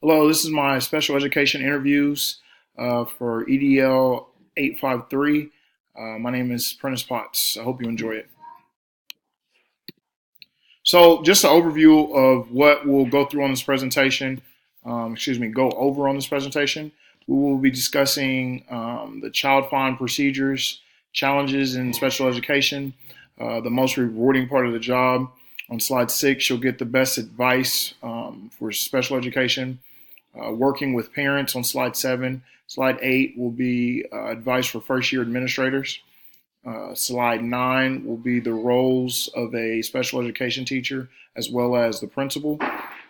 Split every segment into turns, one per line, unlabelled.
Hello, this is my special education interviews for EDL 853. My name is Prentice Potts. I hope you enjoy it. So, just an overview of what we'll go through on this presentation. Go over on this presentation. We will be discussing the child find procedures, challenges in special education, the most rewarding part of the job. On slide 6, you'll get the best advice for special education. Working with parents on slide 7. Slide 8 will be advice for first year administrators. Slide 9 will be the roles of a special education teacher as well as the principal.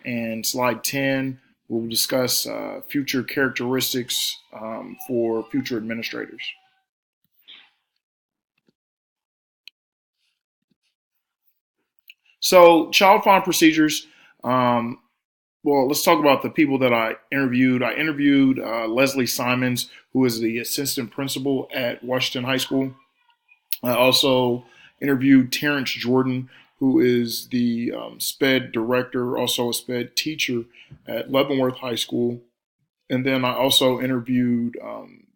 And slide 10 will discuss future characteristics for future administrators. So, child find procedures. Well, let's talk about the people that I interviewed. I interviewed Leslie Simons, who is the assistant principal at Washington High School. I also interviewed Terrence Jordan, who is the SPED director, also a SPED teacher at Leavenworth High School. And then I also interviewed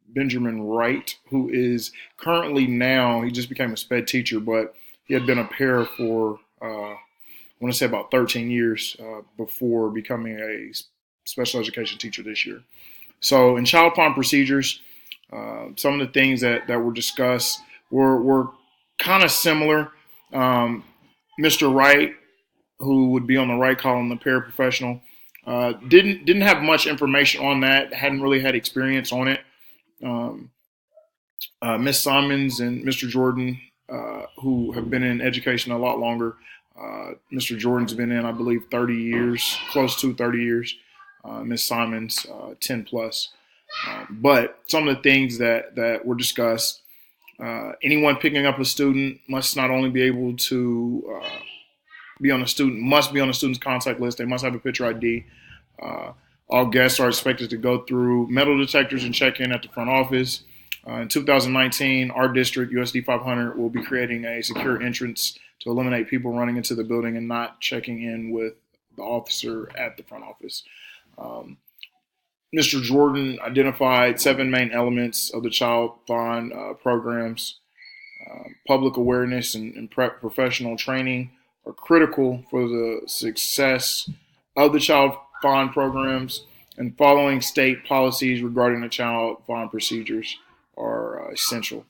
Benjamin Wright, who is currently now, he just became a SPED teacher, but he had been a para for I want to say about 13 years before becoming a special education teacher this year. So in child find procedures, some of the things that were discussed were kind of similar. Mr. Wright, who would be on the right column, the paraprofessional, didn't have much information on that, hadn't really had experience on it. Miss Simons and Mr. Jordan, who have been in education a lot longer, Mr. Jordan's been in, I believe, 30 years, close to 30 years. Miss Simons, 10 plus. But some of the things that were discussed, anyone picking up a student must not only be able to must be on the student's contact list. They must have a picture ID. All guests are expected to go through metal detectors and check in at the front office. In 2019, our district, USD 500, will be creating a secure entrance to eliminate people running into the building and not checking in with the officer at the front office. Mr. Jordan identified 7 main elements of the child find programs. Public awareness and professional training are critical for the success of the child find programs, and following state policies regarding the child find procedures are essential.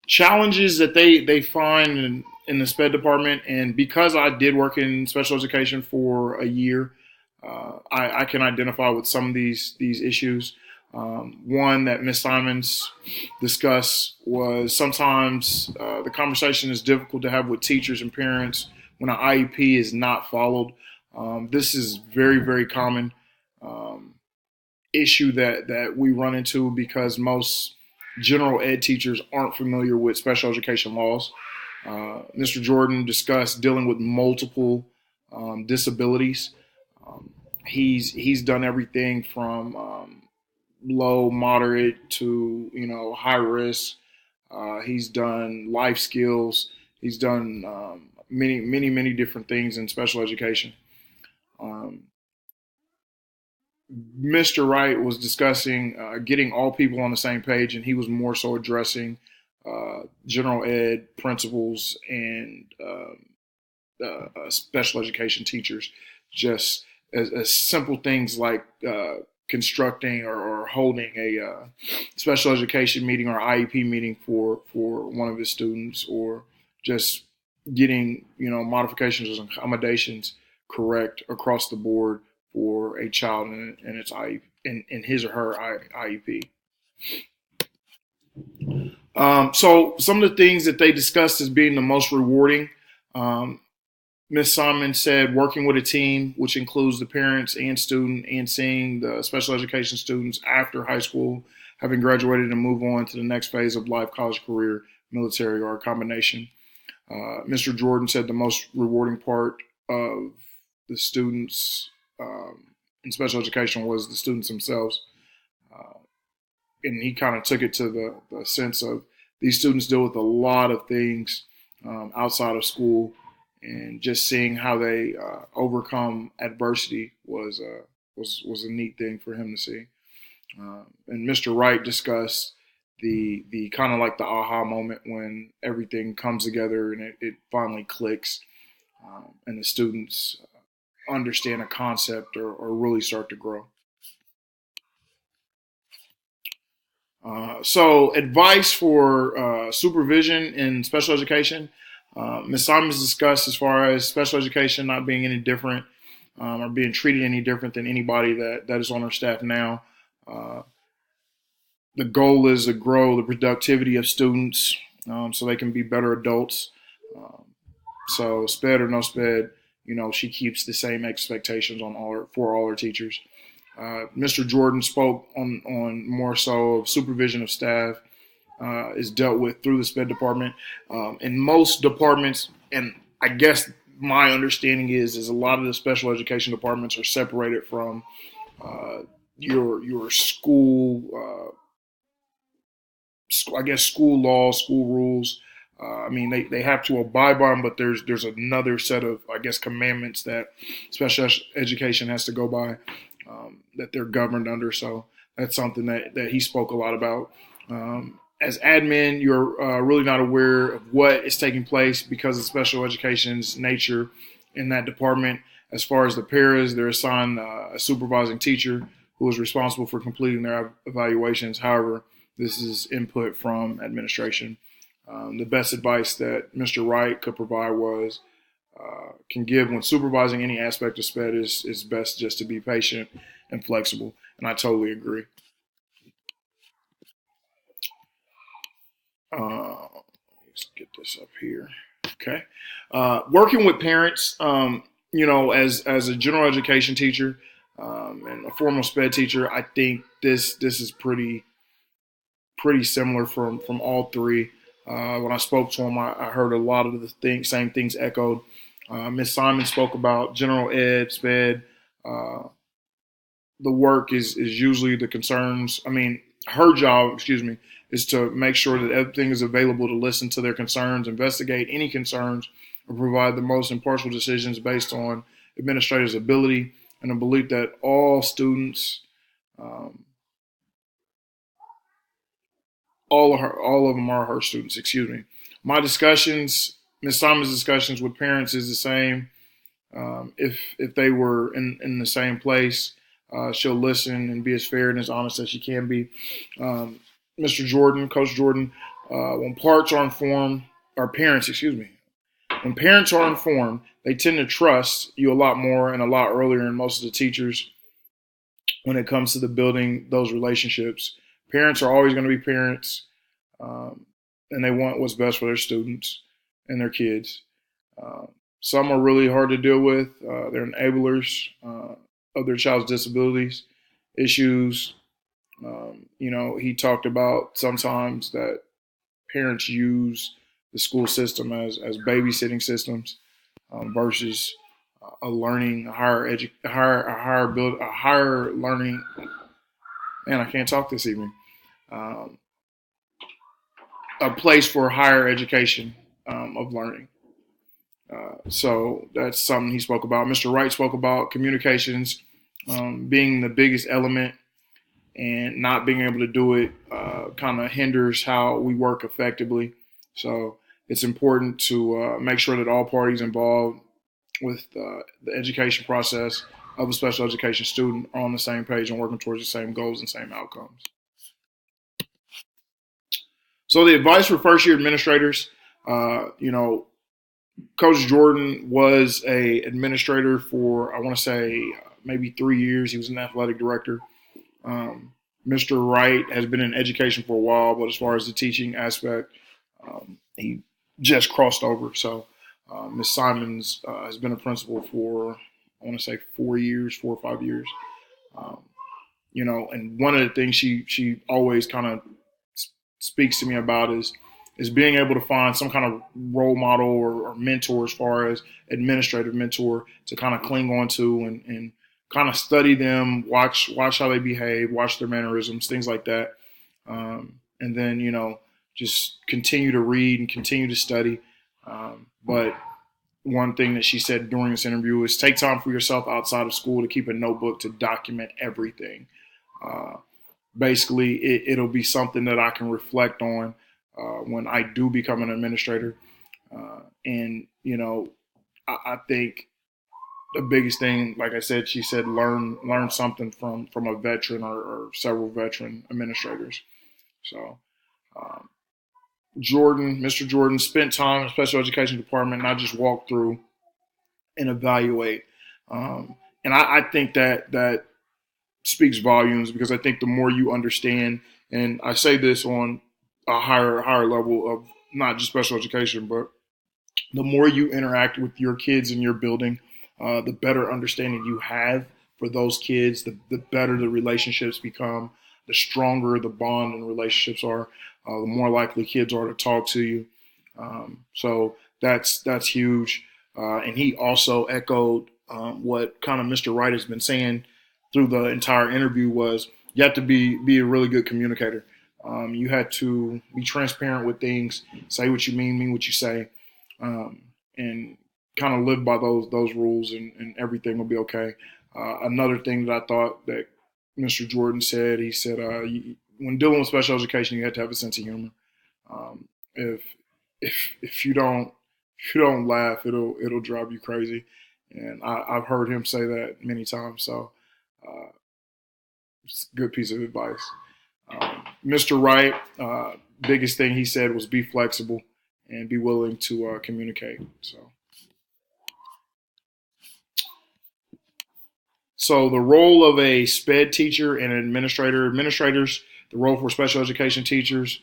Challenges that they find in the SPED department, and because I did work in special education for a year, I can identify with some of these issues. One that Ms. Simons discussed was sometimes the conversation is difficult to have with teachers and parents when an IEP is not followed. This is very, very common issue that we run into because most general ed teachers aren't familiar with special education laws. Mr. Jordan discussed dealing with multiple disabilities. He's done everything from low, moderate to high risk. He's done life skills. He's done many different things in special education. Mr. Wright was discussing getting all people on the same page, and he was more so addressing general ed principals and special education teachers, just as simple things like constructing or holding a special education meeting or IEP meeting for one of his students, or just getting modifications and accommodations correct across the board for a child in its IEP, in his or her IEP. So some of the things that they discussed as being the most rewarding, Ms. Simon said working with a team, which includes the parents and student, and seeing the special education students after high school, having graduated and move on to the next phase of life, college, career, military, or a combination. Mr. Jordan said the most rewarding part of the students in special education was the students themselves. And he kind of took it to the sense of these students deal with a lot of things outside of school, and just seeing how they overcome adversity was a neat thing for him to see. And Mr. Wright discussed the kind of like the aha moment when everything comes together and it finally clicks, and the students understand a concept or really start to grow. So, advice for supervision in special education. Ms. Simons discussed as far as special education not being any different or being treated any different than anybody that is on our staff now. Uh, the goal is to grow the productivity of students so they can be better adults. Um, so, SPED or no SPED, she keeps the same expectations for all her teachers. Mr. Jordan spoke on more so of supervision of staff is dealt with through the SPED department. In most departments, and I guess my understanding is a lot of the special education departments are separated from your school, I guess school laws, school rules. I mean, they have to abide by them, but there's another set of, I guess, commandments that special education has to go by, that they're governed under. So that's something that he spoke a lot about. As admin, you're really not aware of what is taking place because of special education's nature in that department. As far as the paras, they're assigned a supervising teacher who is responsible for completing their evaluations. However, this is input from administration. The best advice that Mr. Wright could provide can give when supervising any aspect of SPED is best just to be patient and flexible. And I totally agree. Let's get this up here. Okay. Working with parents, as a general education teacher and a formal SPED teacher, I think this is pretty similar from all three. When I spoke to him, I heard a lot of the same things echoed. Ms. Simon spoke about general ed, SPED. The work is usually the concerns. I mean, her job, is to make sure that everything is available to listen to their concerns, investigate any concerns, and provide the most impartial decisions based on administrators' ability and a belief that all students, all of them are her students. My discussions, Ms. Simon's discussions with parents is the same. If they were in the same place, she'll listen and be as fair and as honest as she can be. Mr. Jordan, Coach Jordan, when parents are informed, when parents are informed, they tend to trust you a lot more and a lot earlier than most of the teachers when it comes to the building those relationships. Parents are always going to be parents, and they want what's best for their students and their kids. Some are really hard to deal with. They're enablers of their child's disabilities, issues. He talked about sometimes that parents use the school system as babysitting systems versus a higher learning. Man, I can't talk this evening. A place for higher education of learning. So that's something he spoke about. Mr. Wright spoke about communications being the biggest element, and not being able to do it kind of hinders how we work effectively. So it's important to make sure that all parties involved with the education process of a special education student are on the same page and working towards the same goals and same outcomes. So the advice for first year administrators, Coach Jordan was a administrator for, I want to say, maybe 3 years. He was an athletic director. Mr. Wright has been in education for a while, but as far as the teaching aspect, he just crossed over. So Ms. Simons has been a principal for, I want to say, 4 or 5 years. And one of the things she always kind of speaks to me about is being able to find some kind of role model or mentor, as far as administrative mentor, to kind of cling on to and kind of study them, watch how they behave, watch their mannerisms, things like that. And then, just continue to read and continue to study But one thing that she said during this interview is take time for yourself outside of school to keep a notebook to document everything. Basically, it'll be something that I can reflect on when I do become an administrator. And, I think the biggest thing, like I said, she said, learn something from a veteran or several veteran administrators. So, um, Mr. Jordan spent time in the special education department, not just walk through and evaluate. And I think that speaks volumes, because I think the more you understand, and I say this on a higher level of not just special education, but the more you interact with your kids in your building, the better understanding you have for those kids, the better the relationships become, the stronger the bond and relationships are, the more likely kids are to talk to you. So that's huge. And he also echoed what kind of Mr. Wright has been saying through the entire interview was you have to be a really good communicator. You had to be transparent with things, say what you mean what you say, and kind of live by those rules, and everything will be okay. Another thing that I thought that Mr. Jordan said, he said, when dealing with special education, you have to have a sense of humor. Um, if if you don't laugh, it'll drive you crazy, and I've heard him say that many times. So uh, it's a good piece of advice. Mr. Wright, biggest thing he said was be flexible and be willing to communicate. So the role of a SPED teacher and an administrators, the role for special education teachers,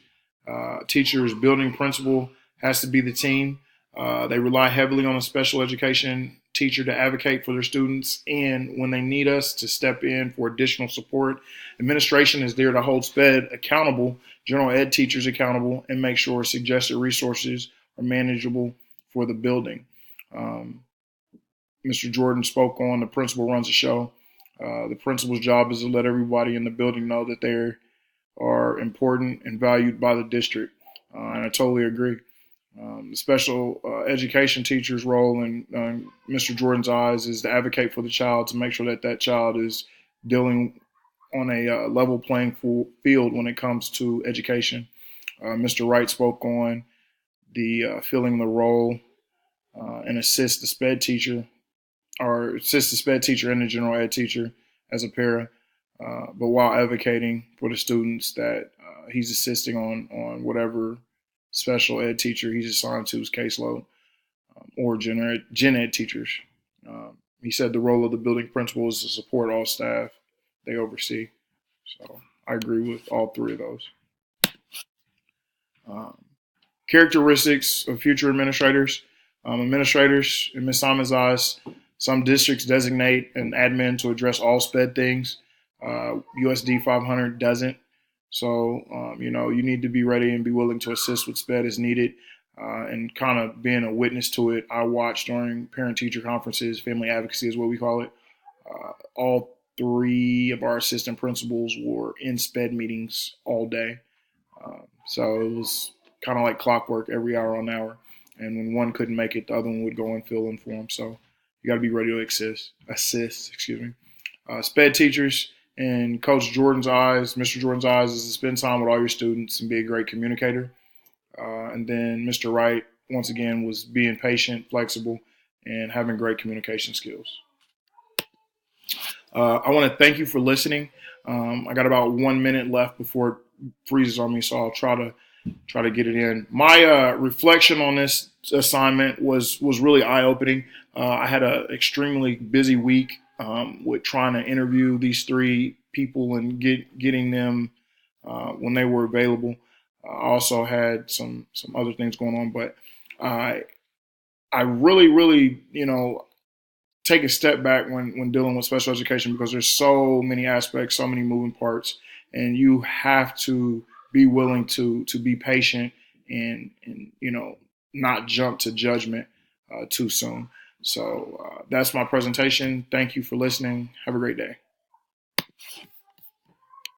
building principal has to be the team. They rely heavily on a special education teacher to advocate for their students, and when they need us to step in for additional support, administration is there to hold SPED accountable, general ed teachers accountable, and make sure suggested resources are manageable for the building. Mr. Jordan spoke on the principal runs the show. The principal's job is to let everybody in the building know that they are important and valued by the district. And I totally agree. The special education teacher's role in Mr. Jordan's eyes is to advocate for the child, to make sure that child is dealing on a level playing field when it comes to education. Mr. Wright spoke on the filling the role and assist the SPED teacher or assist the SPED teacher and the general ed teacher as a para, but while advocating for the students that he's assisting on whatever special ed teacher he's assigned to his caseload, or gen ed teachers. He said the role of the building principal is to support all staff they oversee. So I agree with all three of those. Characteristics of future administrators. Administrators, in Ms. Simon's eyes, some districts designate an admin to address all SPED things. USD 500 doesn't. So, you need to be ready and be willing to assist with SPED as needed, and kind of being a witness to it. I watched during parent-teacher conferences, family advocacy is what we call it. All three of our assistant principals were in SPED meetings all day. So it was kind of like clockwork, every hour on hour. And when one couldn't make it, the other one would go and fill in for them. So you got to be ready to assist. SPED teachers, in Coach Jordan's eyes, Mr. Jordan's eyes, is to spend time with all your students and be a great communicator. And then Mr. Wright, once again, was being patient, flexible, and having great communication skills. I want to thank you for listening. I got about 1 minute left before it freezes on me, so I'll try to get it in. My reflection on this assignment was really eye-opening. I had an extremely busy week with trying to interview these three people and getting them when they were available. I also had some other things going on, but I really, take a step back when dealing with special education, because there's so many aspects, so many moving parts, and you have to be willing to be patient and not jump to judgment too soon. So that's my presentation. Thank you for listening. Have a great day.